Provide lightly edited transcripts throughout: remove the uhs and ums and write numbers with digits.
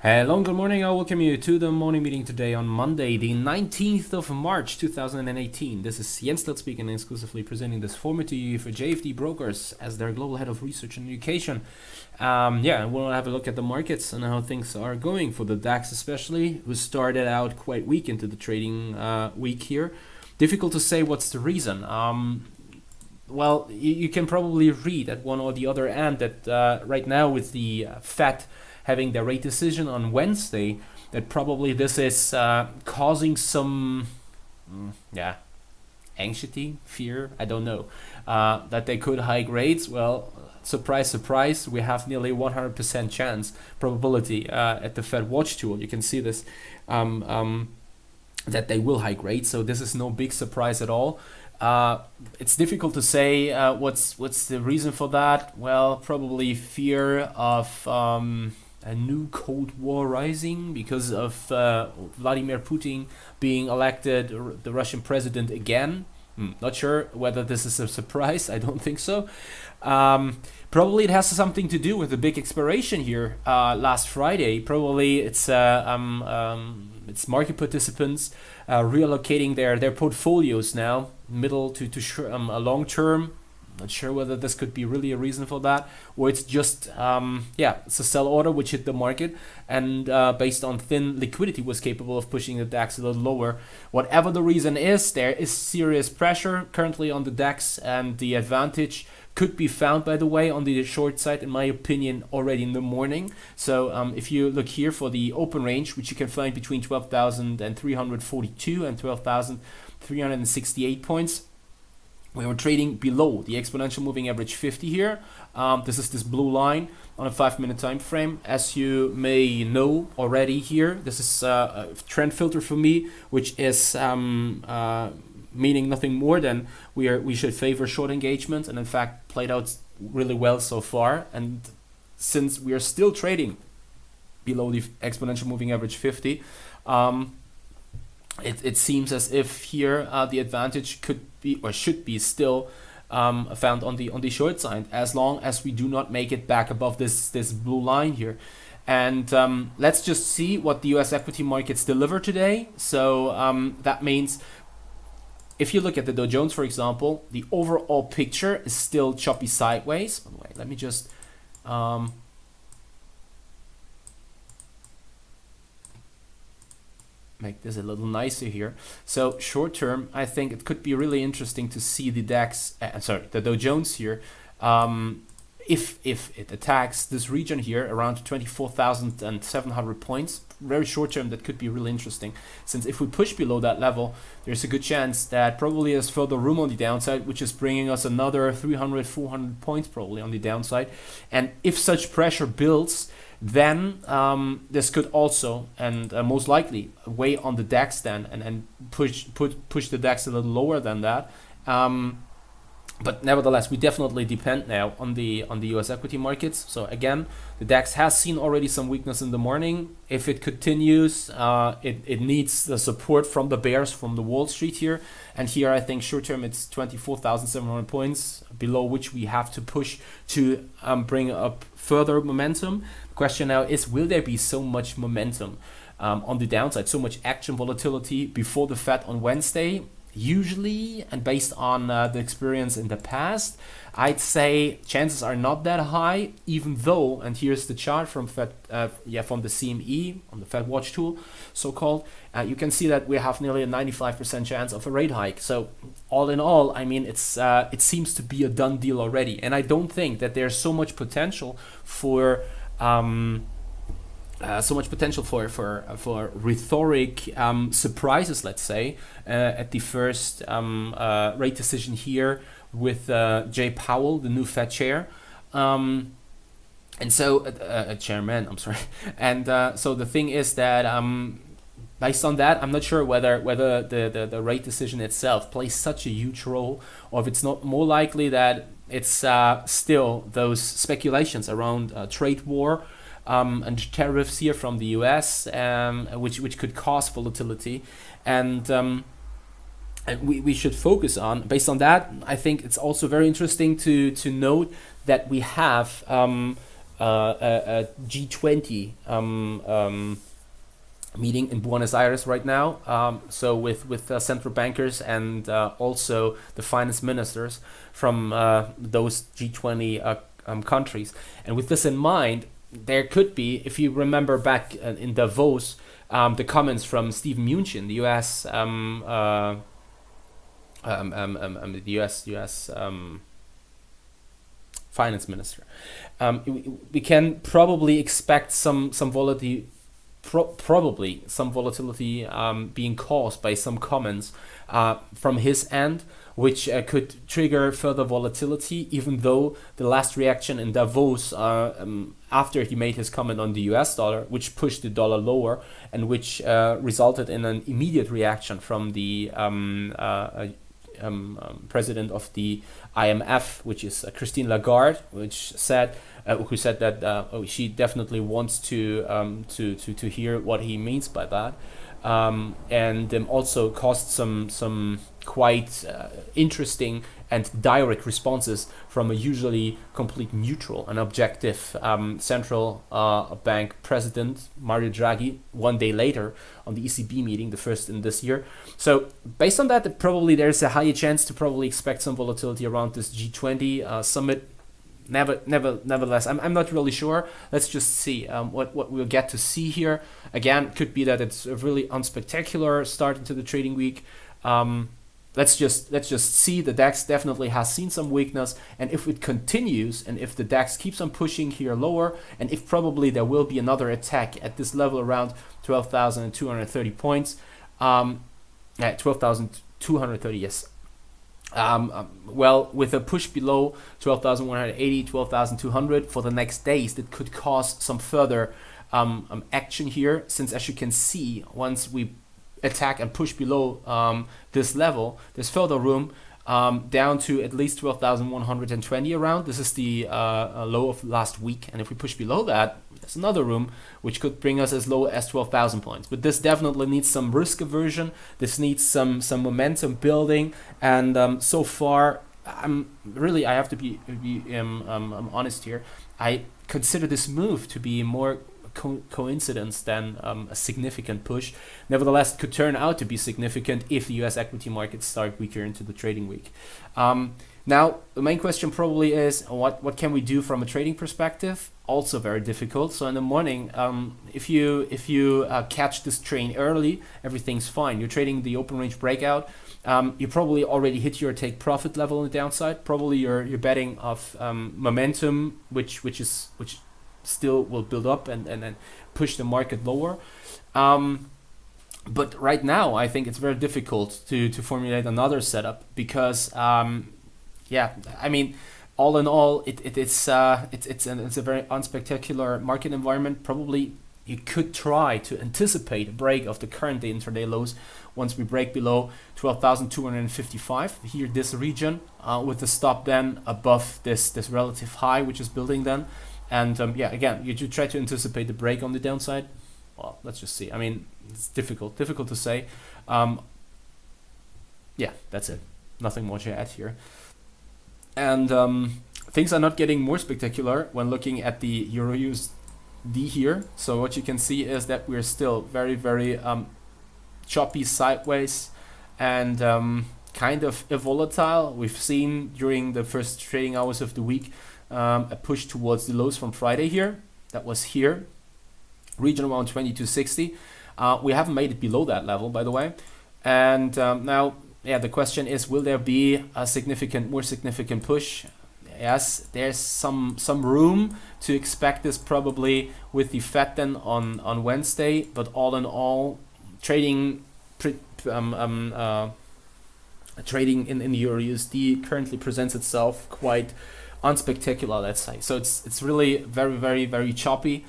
Hello, good morning. I welcome you to the morning meeting today on Monday, the 19th of March 2018. This is Jens Klatt speaking and exclusively presenting this format to you for JFD Brokers as their global head of research and education. We'll have a look at the markets and how things are going for the DAX, especially, who started out quite weak into the trading week here. Difficult to say what's the reason. Well, you can probably read at one or the other end that right now with the Fed having their rate decision on Wednesday, that probably this is causing some, anxiety, fear, I don't know, that they could hike rates. Well, surprise, surprise, we have nearly 100% chance probability at the Fed watch tool. You can see this, that they will hike rates. So this is no big surprise at all. It's difficult to say what's the reason for that. Well, probably fear of a new Cold War rising because of Vladimir Putin being elected the Russian president again. Not sure whether this is a surprise. I don't think so. Probably it has something to do with the big expiration here last Friday. Probably it's market participants reallocating their portfolios now, middle to a long term. Not sure whether this could be really a reason for that, or it's just it's a sell order which hit the market and based on thin liquidity was capable of pushing the DAX a little lower. Whatever the reason is, there is serious pressure currently on the DAX, and the advantage could be found, by the way, on the short side, in my opinion, already in the morning. So if you look here for the open range, which you can find between 12,342 and 12,368 points, we were trading below the exponential moving average 50 here. This is this blue line on a 5-minute time frame. As you may know already here, this is a trend filter for me, which is meaning nothing more than we should favor short engagement, and in fact played out really well so far. And since we are still trading below the exponential moving average 50, it seems as if here the advantage could be or should be still found on the short side, as long as we do not make it back above this blue line here. And let's just see what the US equity markets deliver today. So that means if you look at the Dow Jones, for example, the overall picture is still choppy sideways. By the way, let me just make this a little nicer here. So short term, I think it could be really interesting to see the the Dow Jones here, if it attacks this region here around 24,700 points. Very short term, that could be really interesting, since if we push below that level, there's a good chance that probably there's further room on the downside, which is bringing us another 300-400 points probably on the downside. And if such pressure builds, then this could also and most likely weigh on the DAX then and push the DAX a little lower than that. But nevertheless, we definitely depend now on the US equity markets. So again, the DAX has seen already some weakness in the morning. If it continues, it needs the support from the bears from the Wall Street here. And here I think short term it's 24,700 points, below which we have to push to bring up further momentum. The question now is, will there be so much momentum on the downside, so much action volatility before the Fed on Wednesday? Usually, and based on the experience in the past, I'd say chances are not that high, even though, and here's the chart from from the CME on the Fed Watch tool, so-called, you can see that we have nearly a 95% chance of a rate hike. So all in all, I mean, it seems to be a done deal already, and I don't think that there's so much potential for for rhetoric surprises, let's say, at the first rate decision here with Jay Powell, the new Fed chair, and so chairman. I'm sorry, and so the thing is that based on that, I'm not sure whether the rate decision itself plays such a huge role, or if it's not more likely that it's still those speculations around trade war. And tariffs here from the US, which could cause volatility, and we should focus on. Based on that, I think it's also very interesting to note that we have a G20 meeting in Buenos Aires right now. So with central bankers and also the finance ministers from those G20 countries. And with this in mind, there could be, if you remember back in Davos, the comments from Steven Mnuchin, the U.S. finance minister. We can probably expect some volatility. Probably some volatility being caused by some comments from his end, which could trigger further volatility, even though the last reaction in Davos after he made his comment on the US dollar, which pushed the dollar lower and which resulted in an immediate reaction from the president of the IMF, which is Christine Lagarde, which said who said that she definitely wants to hear what he means by that, and also caused some quite interesting and direct responses from a usually complete neutral and objective central bank president, Mario Draghi, one day later on the ECB meeting, the first in this year. So based on that, probably there's a higher chance to probably expect some volatility around this G20 summit. Nevertheless, I'm not really sure. Let's just see what we'll get to see here. Again, could be that it's a really unspectacular start into the trading week. Let's just see. The DAX definitely has seen some weakness, and if it continues, and if the DAX keeps on pushing here lower, and if probably there will be another attack at this level around 12,230 points, 12,230, yes. Well, with a push below 12,180, 12,200 for the next days, that could cause some further action here, since as you can see, once we attack and push below this level, there's further room down to at least 12,120 around. This is the low of last week, and if we push below that, there's another room which could bring us as low as 12,000 points. But this definitely needs some risk aversion. This needs some momentum building, and so far, I have to be honest here. I consider this move to be more coincidence than a significant push. Nevertheless, it could turn out to be significant if the US equity markets start weaker into the trading week. Now, the main question probably is what can we do from a trading perspective? Also very difficult. So in the morning, if you catch this train early, everything's fine. You're trading the open range breakout. You probably already hit your take profit level on the downside. Probably you're betting of momentum, which still will build up and then push the market lower. But right now, I think it's very difficult to formulate another setup because, I mean, all in all, it's a very unspectacular market environment. Probably you could try to anticipate a break of the current day intraday lows once we break below 12,255 here, this region, with the stop then above this relative high, which is building then. And again, you try to anticipate the break on the downside. Well, let's just see. I mean, it's difficult to say. That's it. Nothing more to add here. And things are not getting more spectacular when looking at the Euro-USD here. So what you can see is that we're still very, very choppy sideways and kind of volatile. We've seen during the first trading hours of the week a push towards the lows from Friday here. That was here, region around 2260. We haven't made it below that level, by the way. And now, the question is, will there be a more significant push? Yes, there's some room to expect this probably with the Fed then on Wednesday. But all in all, trading in the Euro-USD currently presents itself quite unspectacular, let's say. So it's really very, very, very choppy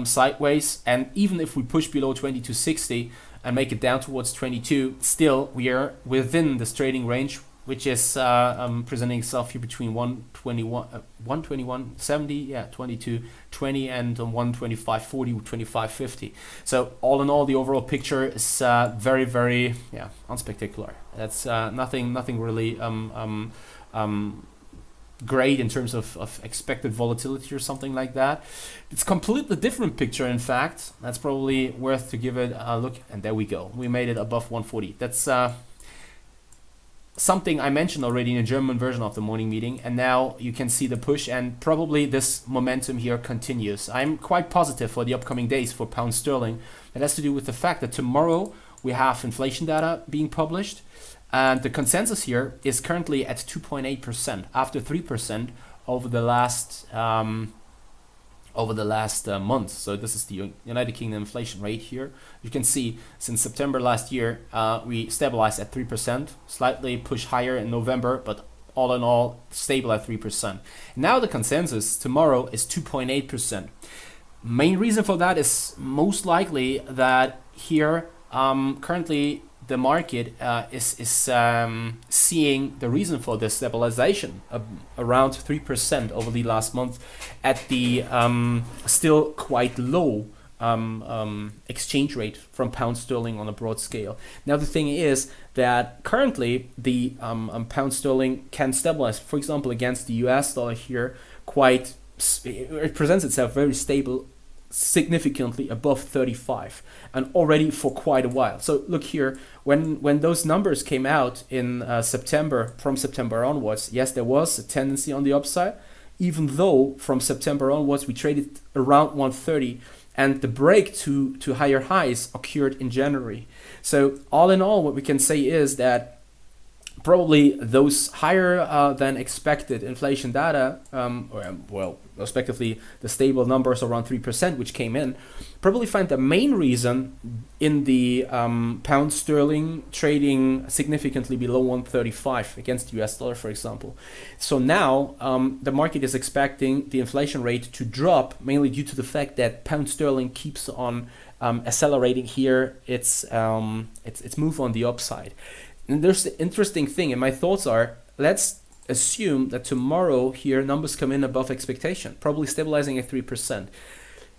sideways. And even if we push below 2260 and make it down towards 22, still we are within this trading range, which is presenting itself here between 121.70, 22.20 and 125.40, 25.50. So all in all, the overall picture is very, very unspectacular. That's nothing really great in terms of expected volatility or something like that. It's completely different picture, in fact. That's probably worth to give it a look. And there we go. We made it above 140. That's something I mentioned already in a German version of the morning meeting, and now you can see the push, and probably this momentum here continues. I'm quite positive for the upcoming days for pound sterling. It has to do with the fact that tomorrow we have inflation data being published, and the consensus here is currently at 2.8% after 3% over the last month. So this is the United Kingdom inflation rate here. You can see since September last year, we stabilized at 3%, slightly pushed higher in November, but all in all, stable at 3%. Now the consensus tomorrow is 2.8%. Main reason for that is most likely that here currently the market is seeing the reason for this stabilization around 3% over the last month at the still quite low exchange rate from pound sterling on a broad scale. Now the thing is that currently the pound sterling can stabilize, for example, against the US dollar here, it presents itself very stable, significantly above 35, and already for quite a while. So look here, when those numbers came out in September, from September onwards, yes, there was a tendency on the upside, even though from September onwards we traded around 130, and the break to higher highs occurred in January. So all in all, what we can say is that probably those higher than expected inflation data, respectively the stable numbers around 3%, which came in, probably find the main reason in the pound sterling trading significantly below 135 against the US dollar, for example. So now the market is expecting the inflation rate to drop, mainly due to the fact that pound sterling keeps on accelerating here its move on the upside. And there's the interesting thing, and my thoughts are, let's assume that tomorrow here numbers come in above expectation, probably stabilizing at 3%.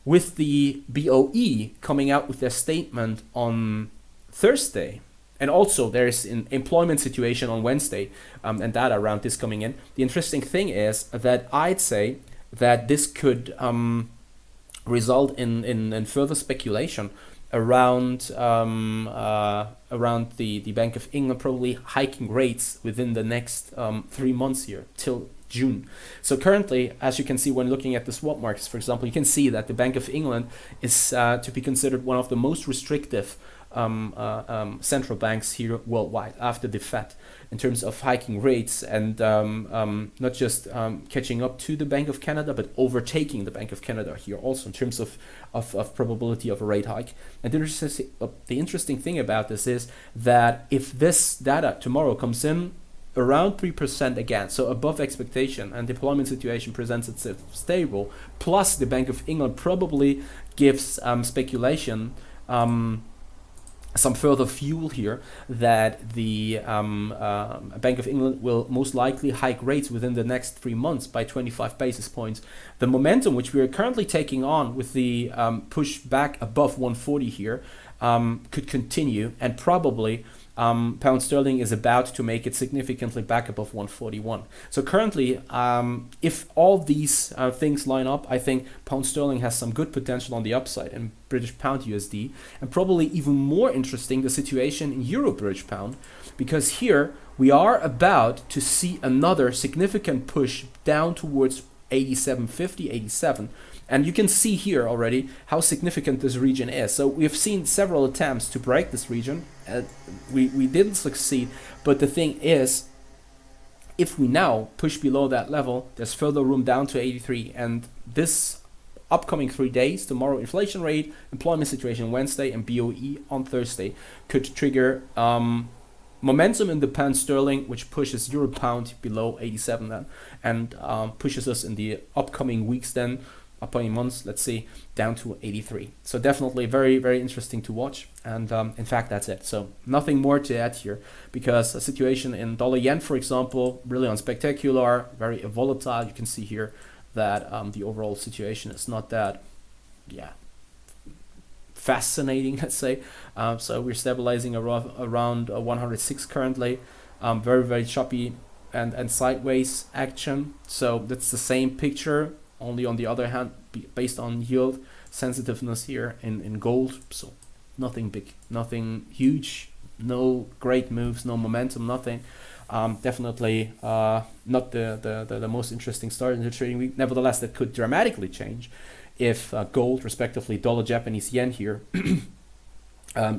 With the BOE coming out with their statement on Thursday, and also there's an employment situation on Wednesday and data around this coming in. The interesting thing is that I'd say that this could result in further speculation around the Bank of England probably hiking rates within the next 3 months here till June. So currently, as you can see when looking at the swap markets, for example, you can see that the Bank of England is to be considered one of the most restrictive central banks here worldwide after the Fed in terms of hiking rates, and not just catching up to the Bank of Canada, but overtaking the Bank of Canada here also in terms of probability of a rate hike. And the interesting thing about this is that if this data tomorrow comes in around 3% again, so above expectation, and the employment situation presents itself stable, plus the Bank of England probably gives speculation some further fuel here that the Bank of England will most likely hike rates within the next 3 months by 25 basis points. The momentum which we are currently taking on with the push back above 140 here could continue, and probably pound sterling is about to make it significantly back above 141. So currently, if all these things line up, I think pound sterling has some good potential on the upside, and British pound USD, and probably even more interesting, the situation in Euro British pound, because here we are about to see another significant push down towards 87.50, 87. And you can see here already how significant this region is. So we have seen several attempts to break this region. We didn't succeed. But the thing is, if we now push below that level, there's further room down to 83. And this upcoming 3 days, tomorrow inflation rate, employment situation Wednesday, and BOE on Thursday, could trigger momentum in the pound sterling, which pushes euro pound below 87 then, and pushes us in the upcoming weeks then, upcoming months, let's see, down to 83. So definitely very, very interesting to watch. And in fact, that's it. So nothing more to add here, because a situation in dollar yen, for example, really unspectacular, very volatile. You can see here that the overall situation is not that, fascinating, let's say. So we're stabilizing around 106 currently. Very, very choppy and sideways action. So that's the same picture, only on the other hand, based on yield sensitiveness here in gold. So nothing big, nothing huge, no great moves, no momentum, nothing. Definitely not the most interesting start in the trading week. Nevertheless, that could dramatically change if gold, respectively dollar Japanese yen here,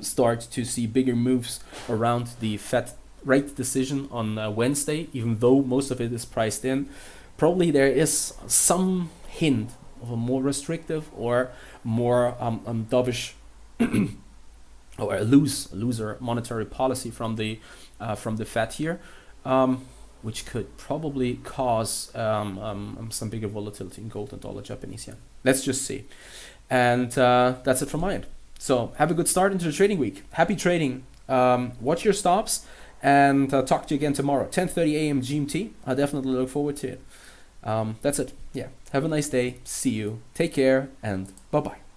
start to see bigger moves around the Fed rate decision on Wednesday, even though most of it is priced in. Probably there is some hint of a more restrictive or more dovish or a looser monetary policy from the Fed here, which could probably cause some bigger volatility in gold and dollar Japanese yen. Let's just see. And that's it from my end. So have a good start into the trading week. Happy trading. Watch your stops, and talk to you again tomorrow, 10:30 a.m. GMT. I definitely look forward to it. That's it. Yeah. Have a nice day. See you. Take care, and bye-bye.